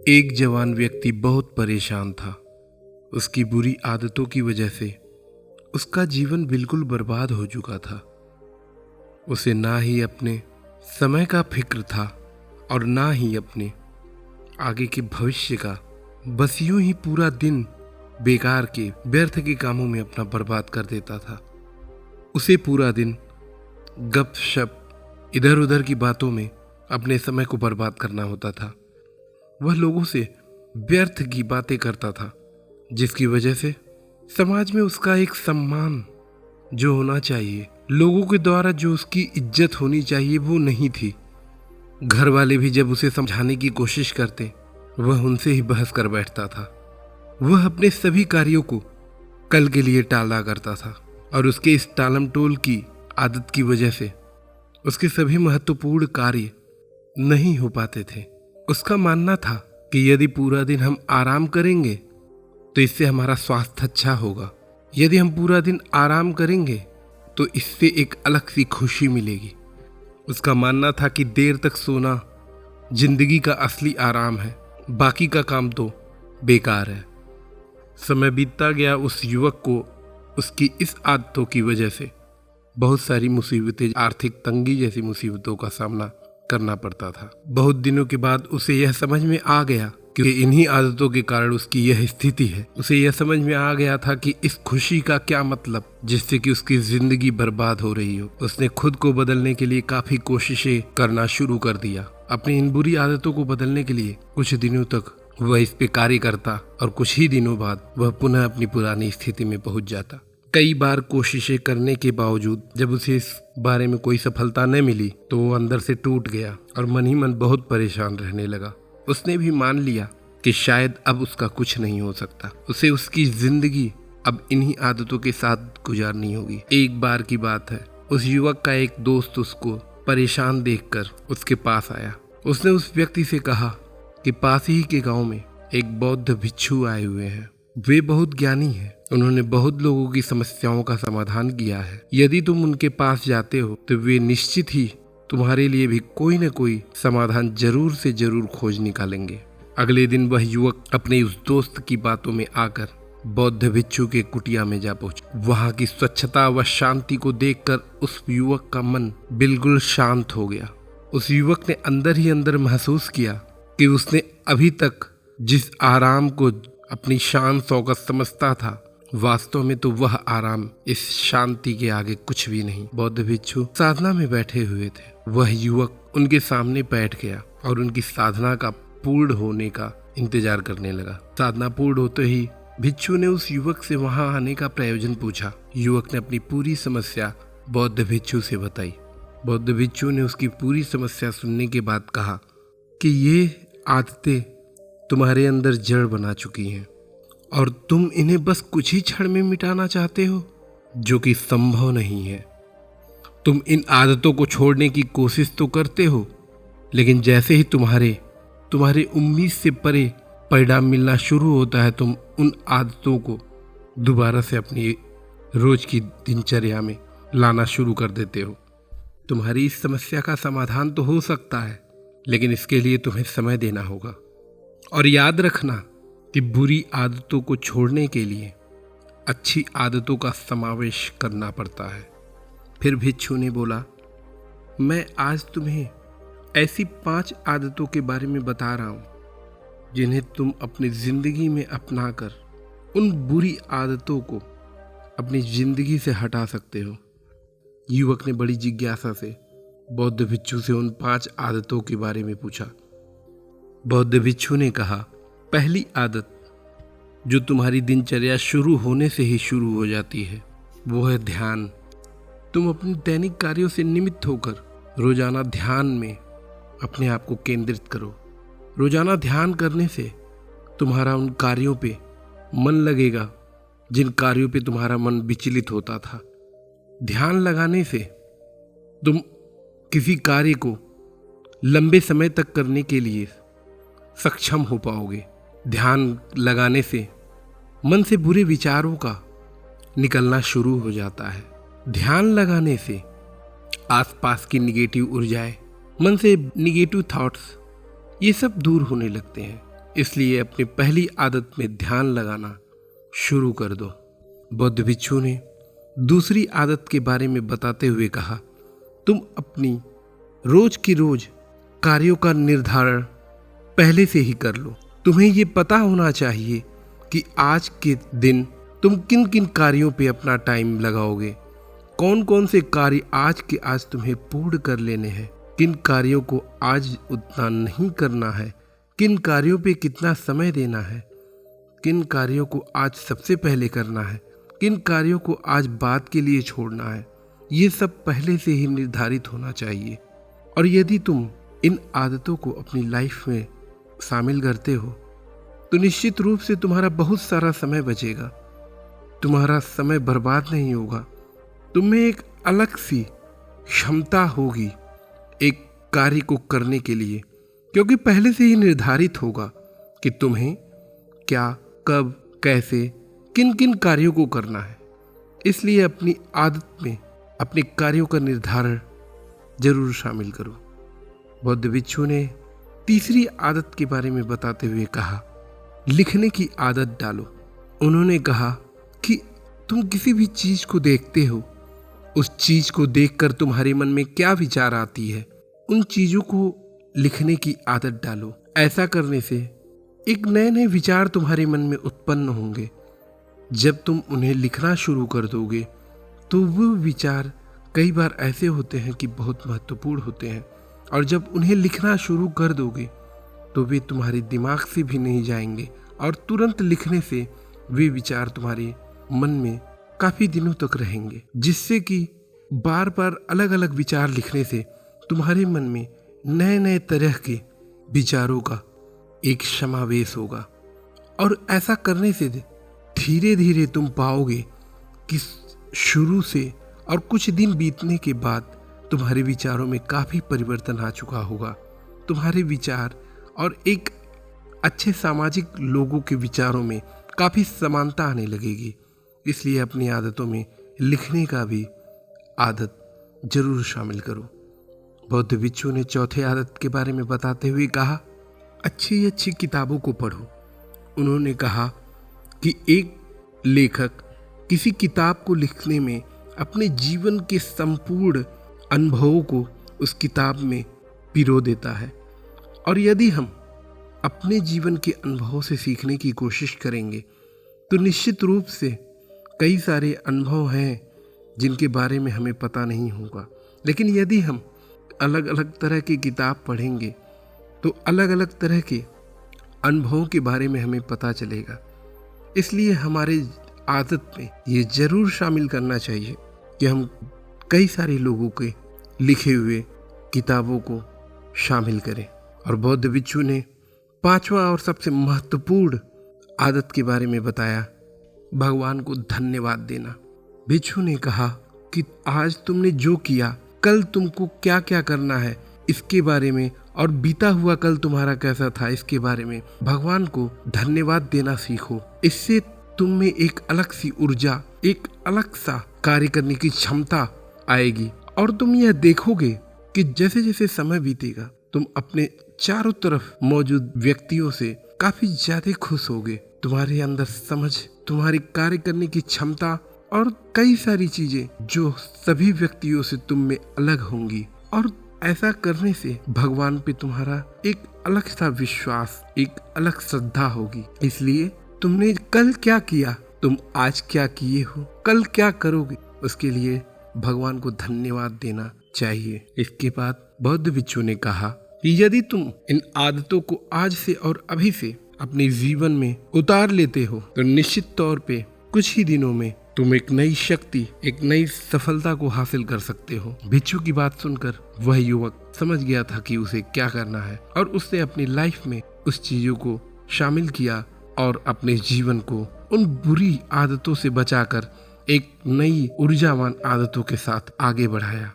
एक जवान व्यक्ति बहुत परेशान था। उसकी बुरी आदतों की वजह से उसका जीवन बिल्कुल बर्बाद हो चुका था। उसे ना ही अपने समय का फिक्र था और ना ही अपने आगे के भविष्य का। बस यूं ही पूरा दिन बेकार के व्यर्थ के कामों में अपना बर्बाद कर देता था। उसे पूरा दिन गपशप इधर उधर की बातों में अपने समय को बर्बाद करना होता था। वह लोगों से व्यर्थ की बातें करता था, जिसकी वजह से समाज में उसका एक सम्मान जो होना चाहिए, लोगों के द्वारा जो उसकी इज्जत होनी चाहिए, वो नहीं थी। घर वाले भी जब उसे समझाने की कोशिश करते, वह उनसे ही बहस कर बैठता था। वह अपने सभी कार्यों को कल के लिए टाला करता था और उसके इस टालमटोल की आदत की वजह से उसके सभी महत्वपूर्ण कार्य नहीं हो पाते थे। उसका मानना था कि यदि पूरा दिन हम आराम करेंगे तो इससे हमारा स्वास्थ्य अच्छा होगा। यदि हम पूरा दिन आराम करेंगे तो इससे एक अलग सी खुशी मिलेगी। उसका मानना था कि देर तक सोना जिंदगी का असली आराम है, बाकी का काम तो बेकार है। समय बीतता गया। उस युवक को उसकी इस आदतों की वजह से बहुत सारी मुसीबतें, आर्थिक तंगी जैसी मुसीबतों का सामना करना पड़ता था। बहुत दिनों के बाद उसे यह समझ में आ गया कि इन्हीं आदतों के कारण उसकी यह स्थिति है। उसे यह समझ में आ गया था कि इस खुशी का क्या मतलब, जिससे कि उसकी जिंदगी बर्बाद हो रही हो। उसने खुद को बदलने के लिए काफी कोशिशें करना शुरू कर दिया। अपनी इन बुरी आदतों को बदलने के लिए कुछ दिनों तक वह इस पे कार्य करता और कुछ ही दिनों बाद वह पुनः अपनी पुरानी स्थिति में पहुंच जाता। कई बार कोशिशें करने के बावजूद जब उसे इस बारे में कोई सफलता न मिली तो वो अंदर से टूट गया और मन ही मन बहुत परेशान रहने लगा। उसने भी मान लिया कि शायद अब उसका कुछ नहीं हो सकता। उसे उसकी जिंदगी अब इन्हीं आदतों के साथ गुजारनी होगी। एक बार की बात है, उस युवक का एक दोस्त उसको परेशान देखकर उसके पास आया। उसने उस व्यक्ति से कहा कि पास ही के गांव में एक बौद्ध भिक्षु आए हुए हैं। वे बहुत ज्ञानी हैं। उन्होंने बहुत लोगों की समस्याओं का समाधान किया है। यदि तुम उनके पास जाते हो तो वे निश्चित ही तुम्हारे लिए भी कोई न कोई समाधान जरूर से जरूर खोज निकालेंगे। अगले दिन वह युवक अपने उस दोस्त की बातों में आकर बौद्ध भिक्षु के कुटिया में जा पहुंचा। वहां की स्वच्छता व शांति को देखकर उस युवक का मन बिल्कुल शांत हो गया। उस युवक ने अंदर ही अंदर महसूस किया कि उसने अभी तक जिस आराम को अपनी शान शौकत समझता था, वास्तव में तो वह आराम इस शांति के आगे कुछ भी नहीं। बौद्ध भिक्षु साधना में बैठे हुए थे। वह युवक उनके सामने बैठ गया और उनकी साधना का पूर्ण होने का इंतजार करने लगा। साधना पूर्ण होते ही भिक्षु ने उस युवक से वहां आने का प्रयोजन पूछा। युवक ने अपनी पूरी समस्या बौद्ध भिक्षु से बताई। बौद्ध भिक्षु ने उसकी पूरी समस्या सुनने के बाद कहा कि ये आदतें तुम्हारे अंदर जड़ बना चुकी हैं और तुम इन्हें बस कुछ ही क्षण में मिटाना चाहते हो, जो कि संभव नहीं है। तुम इन आदतों को छोड़ने की कोशिश तो करते हो, लेकिन जैसे ही तुम्हारे उम्मीद से परे परिणाम मिलना शुरू होता है, तुम उन आदतों को दोबारा से अपनी रोज की दिनचर्या में लाना शुरू कर देते हो। तुम्हारी इस समस्या का समाधान तो हो सकता है, लेकिन इसके लिए तुम्हें समय देना होगा। और याद रखना कि बुरी आदतों को छोड़ने के लिए अच्छी आदतों का समावेश करना पड़ता है। फिर भिक्षु ने बोला, मैं आज तुम्हें ऐसी 5 आदतों के बारे में बता रहा हूं जिन्हें तुम अपनी जिंदगी में अपनाकर उन बुरी आदतों को अपनी जिंदगी से हटा सकते हो। युवक ने बड़ी जिज्ञासा से बौद्ध भिक्षु से उन 5 आदतों के बारे में पूछा। बौद्ध भिक्षु ने कहा, पहली आदत जो तुम्हारी दिनचर्या शुरू होने से ही शुरू हो जाती है, वो है ध्यान। तुम अपने दैनिक कार्यों से निमित्त होकर रोजाना ध्यान में अपने आप को केंद्रित करो। रोजाना ध्यान करने से तुम्हारा उन कार्यों पे मन लगेगा जिन कार्यों पे तुम्हारा मन विचलित होता था। ध्यान लगाने से तुम किसी कार्य को लंबे समय तक करने के लिए सक्षम हो पाओगे। ध्यान लगाने से मन से बुरे विचारों का निकलना शुरू हो जाता है। ध्यान लगाने से आसपास की निगेटिव ऊर्जाएं, मन से निगेटिव थॉट्स, ये सब दूर होने लगते हैं। इसलिए अपनी पहली आदत में ध्यान लगाना शुरू कर दो। बौद्ध भिक्षु ने दूसरी आदत के बारे में बताते हुए कहा, तुम अपनी रोज की रोज कार्यों का निर्धारण पहले से ही कर लो। तुम्हें ये पता होना चाहिए कि आज के दिन तुम किन किन कार्यों पे अपना टाइम लगाओगे, कौन कौन से कार्य आज के आज तुम्हें पूर्ण कर लेने हैं, किन कार्यों को आज उतना नहीं करना है, किन कार्यों पे कितना समय देना है, किन कार्यों को आज सबसे पहले करना है, किन कार्यों को आज बाद के लिए छोड़ना है। ये सब पहले से ही निर्धारित होना चाहिए। और यदि तुम इन आदतों को अपनी लाइफ में शामिल करते हो तो निश्चित रूप से तुम्हारा बहुत सारा समय बचेगा, तुम्हारा समय बर्बाद नहीं होगा। तुम्हें एक अलग सी क्षमता होगी एक कार्य को करने के लिए, क्योंकि पहले से ही निर्धारित होगा कि तुम्हें क्या, कब, कैसे, किन किन कार्यों को करना है। इसलिए अपनी आदत में अपने कार्यों का निर्धारण जरूर शामिल करो। बौद्ध भिक्षु ने तीसरी आदत के बारे में बताते हुए कहा, लिखने की आदत डालो। उन्होंने कहा कि तुम किसी भी चीज को देखते हो, उस चीज को देखकर तुम्हारे मन में क्या विचार आती है, उन चीजों को लिखने की आदत डालो। ऐसा करने से एक नए नए विचार तुम्हारे मन में उत्पन्न होंगे। जब तुम उन्हें लिखना शुरू कर दोगे तो वो विचार कई बार ऐसे होते हैं कि बहुत महत्वपूर्ण होते हैं, और जब उन्हें लिखना शुरू कर दोगे तो वे तुम्हारे दिमाग से भी नहीं जाएंगे, और तुरंत लिखने से वे विचार तुम्हारे मन में काफी दिनों तक रहेंगे, जिससे कि बार बार अलग अलग विचार लिखने से तुम्हारे मन में नए नए तरह के विचारों का एक समावेश होगा। और ऐसा करने से धीरे धीरे तुम पाओगे कि शुरू से और कुछ दिन बीतने के बाद तुम्हारे विचारों में काफ़ी परिवर्तन आ चुका होगा। तुम्हारे विचार और एक अच्छे सामाजिक लोगों के विचारों में काफ़ी समानता आने लगेगी। इसलिए अपनी आदतों में लिखने का भी आदत जरूर शामिल करो। बौद्ध भिक्षु ने चौथे आदत के बारे में बताते हुए कहा, अच्छी अच्छी किताबों को पढ़ो। उन्होंने कहा कि एक लेखक किसी किताब को लिखने में अपने जीवन के संपूर्ण अनुभवों को उस किताब में पिरो देता है, और यदि हम अपने जीवन के अनुभवों से सीखने की कोशिश करेंगे तो निश्चित रूप से कई सारे अनुभव हैं जिनके बारे में हमें पता नहीं होगा। लेकिन यदि हम अलग अलग तरह की किताब पढ़ेंगे तो अलग अलग तरह के अनुभवों के बारे में हमें पता चलेगा। इसलिए हमारे आदत में ये जरूर शामिल करना चाहिए कि हम कई सारे लोगों के लिखे हुए किताबों को शामिल करें। और बौद्ध भिक्षु ने पांचवा और सबसे महत्वपूर्ण आदत के बारे में बताया, भगवान को धन्यवाद देना। भिक्षु ने कहा कि आज तुमने जो किया, कल तुमको क्या क्या करना है इसके बारे में, और बीता हुआ कल तुम्हारा कैसा था इसके बारे में भगवान को धन्यवाद देना सीखो। इससे तुम में एक अलग सी ऊर्जा, एक अलग सा कार्य करने की क्षमता आएगी, और तुम यह देखोगे कि जैसे जैसे समय बीतेगा तुम अपने चारों तरफ मौजूद व्यक्तियों से काफी ज्यादा खुश होगे। तुम्हारे अंदर समझ, तुम्हारी कार्य करने की क्षमता और कई सारी चीजें जो सभी व्यक्तियों से तुम में अलग होंगी, और ऐसा करने से भगवान पे तुम्हारा एक अलग सा विश्वास, एक अलग श्रद्धा होगी। इसलिए तुमने कल क्या किया, तुम आज क्या किए हो, कल क्या करोगे, उसके लिए भगवान को धन्यवाद देना चाहिए। इसके बाद बौद्ध भिक्षु ने कहा कि यदि तुम इन आदतों को आज से और अभी से अपने जीवन में उतार लेते हो तो निश्चित तौर पे कुछ ही दिनों में तुम एक नई शक्ति, एक नई सफलता को हासिल कर सकते हो। भिक्षु की बात सुनकर वह युवक समझ गया था कि उसे क्या करना है, और उसने अपनी लाइफ में उस चीजों को शामिल किया और अपने जीवन को उन बुरी आदतों से बचाकर एक नई ऊर्जावान आदतों के साथ आगे बढ़ाया।